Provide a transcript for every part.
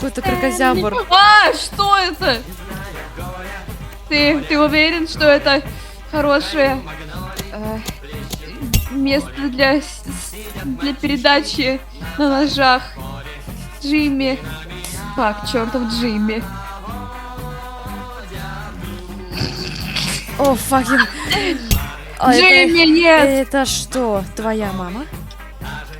какой-то кракозябр. А, что это? Ты уверен, что это хорошее место для передачи на ножах? Джимми. Фак, чертов Джимми. О, факин. Джимми, нет! Это что, твоя мама?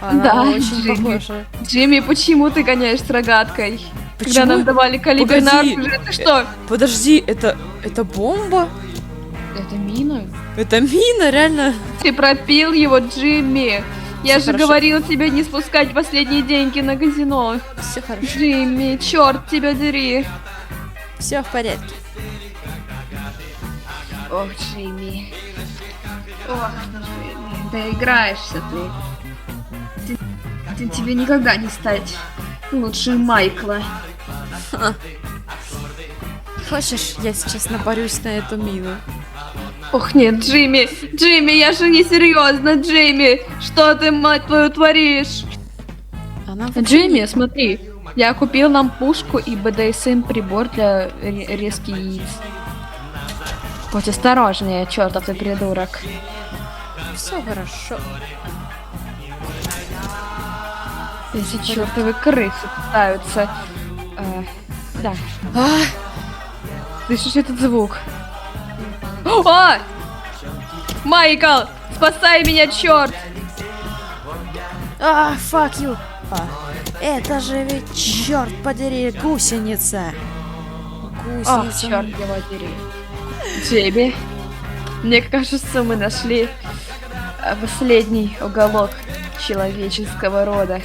Она Да, очень Джимми. похожа. Джимми, почему ты гоняешь с рогаткой? Когда Почему? нам давали калибр на Погоди. оружие, ты что? Подожди, это бомба? Это мина? Это мина, реально? Ты пропил его, Джимми. Я Всё же хорошо. говорил тебе не спускать последние деньги на казино. Все хорошо. Джимми, черт тебя дери. Все в порядке. Ох, Джимми. Ох, Джимми. Доиграешься ты. Тебе никогда не стать лучше Майкла. Хочешь, я сейчас напарюсь на эту мину? Ох, нет, Джимми. Джимми, я же не серьезно, Джимми. Что ты, мать твою, творишь? Она вообще Джимми, смотри. Я купил нам пушку и БДСМ прибор для резки яиц. Будь осторожнее, чертов ты придурок. все хорошо. Эти чертовы крысы пытаются. Да. А, Слышишь этот звук? А! Майкл! Спасай меня, черт! fuck you. Это же ведь, черт подери, гусеница. Ох, Гусеница. черт его дери. Джейми, мне кажется, мы нашли последний уголок человеческого рода.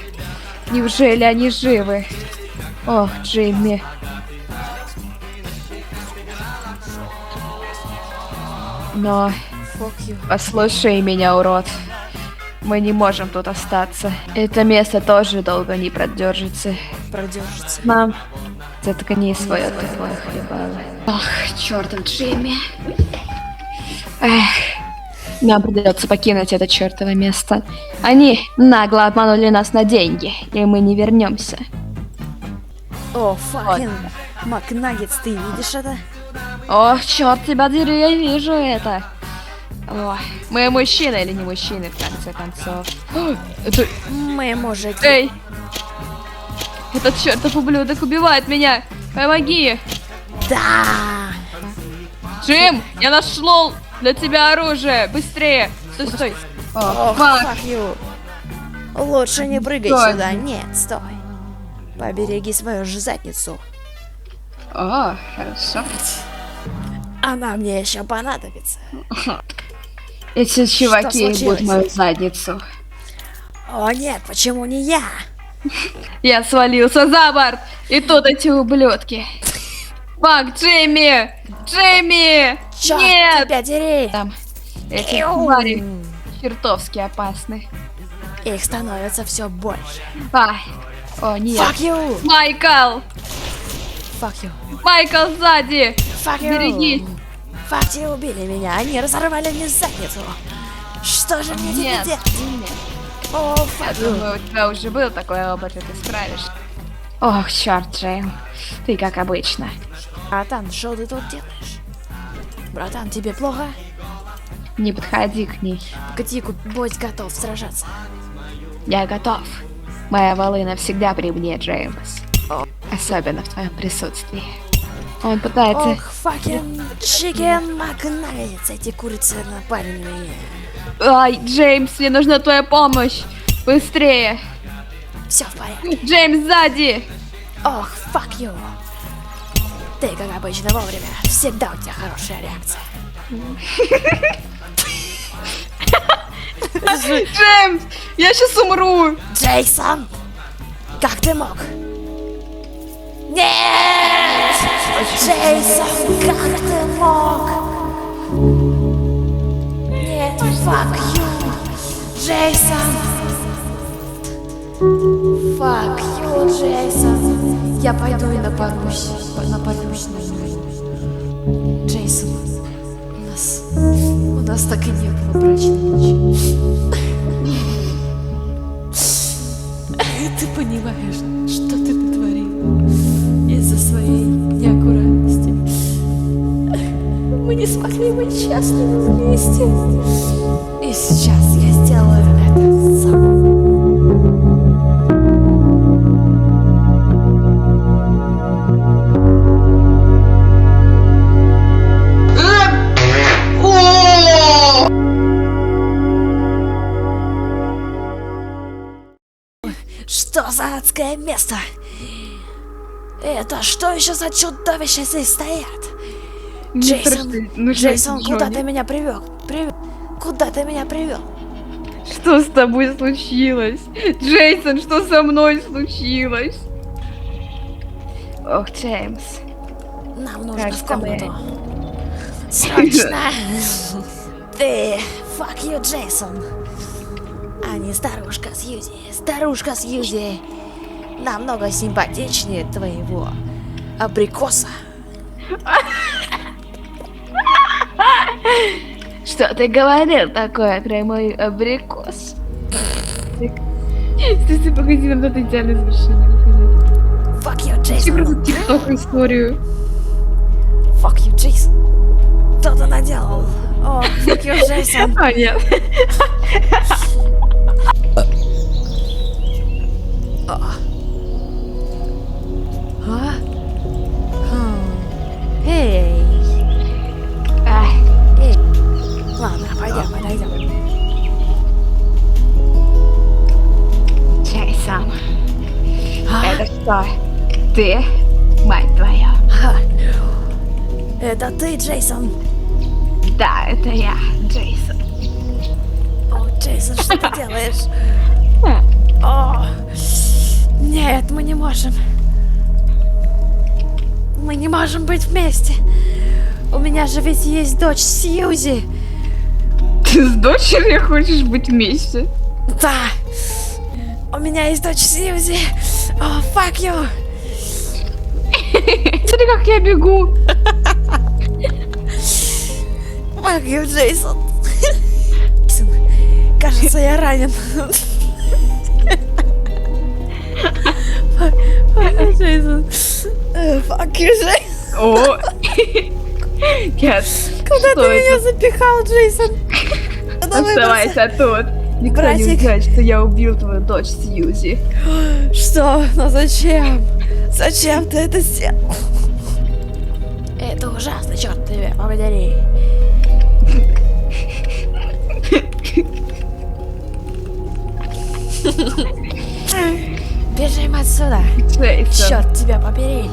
Неужели они живы? Ох, Джейми. Но Fuck you. послушай меня, урод. Мы не можем тут остаться. Это место тоже долго не продержится. Продержится. Мам, заткни свое тупое хлебало. Ах, чертов Джимми. Эх, нам придется покинуть это чертово место. Они нагло обманули нас на деньги, и мы не вернемся. О, факин. Макнаггетс, ты видишь это? Ох, черт тебя дери, я вижу это. Ой, мы мужчины или не мужчины, в конце концов. О, это... Мы мужики. Эй! Этот чертов ублюдок убивает меня! Помоги! Да! Джим, я нашел для тебя оружие! Быстрее! Стой, стой! Ох, фак. fuck you. Лучше не прыгай Стой. сюда. Нет, стой. Побереги свою же задницу. О, хорошо. Она мне еще понадобится. Эти чуваки случилось? будут мою задницу. О нет, почему не я? Я свалился за борт, и тут эти ублюдки. Фак, Джимми! Джимми! Черт Нет! тебя дери! Там эти Иу. твари чертовски опасны. Их становится все больше. Ай. О, нет. Fuck you! Майкл! Fuck you! Майкл сзади! Fuck you! Берегись! Факти убили меня, они разорвали мне задницу. Что же мне Нет, теперь делать? нет. О, Я fuck you! думаю, у тебя уже был такой опыт, и ты справишься. Ох, черт, Джейм. Ты как обычно. Братан, что ты тут делаешь? Братан, тебе плохо? Не подходи к ней. Погоди, будь готов сражаться. Я готов. Моя волына всегда при мне, Джеймс. Особенно в твоем присутствии. Он пытается... Ох, fucking chicken McNuggets, эти курицы напали на меня. Ай, Джеймс, мне нужна твоя помощь. Быстрее. Все в порядке. Джеймс, сзади. Ох, fuck you. Ты, как обычно, вовремя. Всегда у тебя хорошая реакция. Джеймс, я сейчас умру. Джейсон! Как ты мог? Нет! Джейсон, как ты мог? Нет, fuck you! Джейсон! Fuck you, Джейсон! Я пойду и напарюсь на него. Джейсон, у нас так и не было брачной ночи. Ты понимаешь, что ты натворил? своей неаккуратности. Мы не смогли быть счастливы вместе. И сейчас я сделаю это сам. Что за адское место? Это что еще за чудовища здесь стоят? Джейсон, куда ты меня привел? Куда ты меня привел? Что с тобой случилось? Джейсон, что со мной случилось? Ох, Джеймс. Нам нужно Как в там комнату. Срочно! Ты... Fuck you, Джейсон. А не старушка Сьюзи. Старушка Сьюзи намного симпатичнее твоего абрикоса. Что ты говорил такое про мой абрикос? Ты погоди, нам надо идеальное завершение. Fuck you, Ты Джейсон. просто тикток историю. Fuck you, Джейсон. Что ты наделал? О, fuck you, Джейсон. А, нет. А? Эй. Ай, Эй. Ладно, подойдем. Джейсон. А? Это что? Ты? Мать твоя. А. Это ты, Джейсон? Да, это я, Джейсон. О, Джейсон, что ты делаешь? О, нет, мы не можем. Мы не можем быть вместе. У меня же ведь есть дочь Сьюзи. Ты с дочерью хочешь быть вместе? Да. У меня есть дочь Сьюзи. О, fuck you. Смотри, как я бегу. Fuck you, Джейсон. Кажется, я ранен. Fuck you, Джейсон. Fuck you, Джейсон. О. Кэт, Куда что ты меня это? запихал, Джейсон? Давай, Оставайся тут. Никто не Братик. узнает, что я убил твою дочь Сьюзи. Что? Но зачем? Зачем ты это сделал? Это ужасно, черт тебя побери. Бежим отсюда. Джейсон. Черт тебя побери.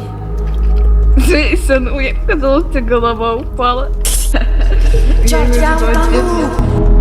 Джейсон, ой, казалось, у тебя голова упала. Черт, я не вижу твой утону. ответ.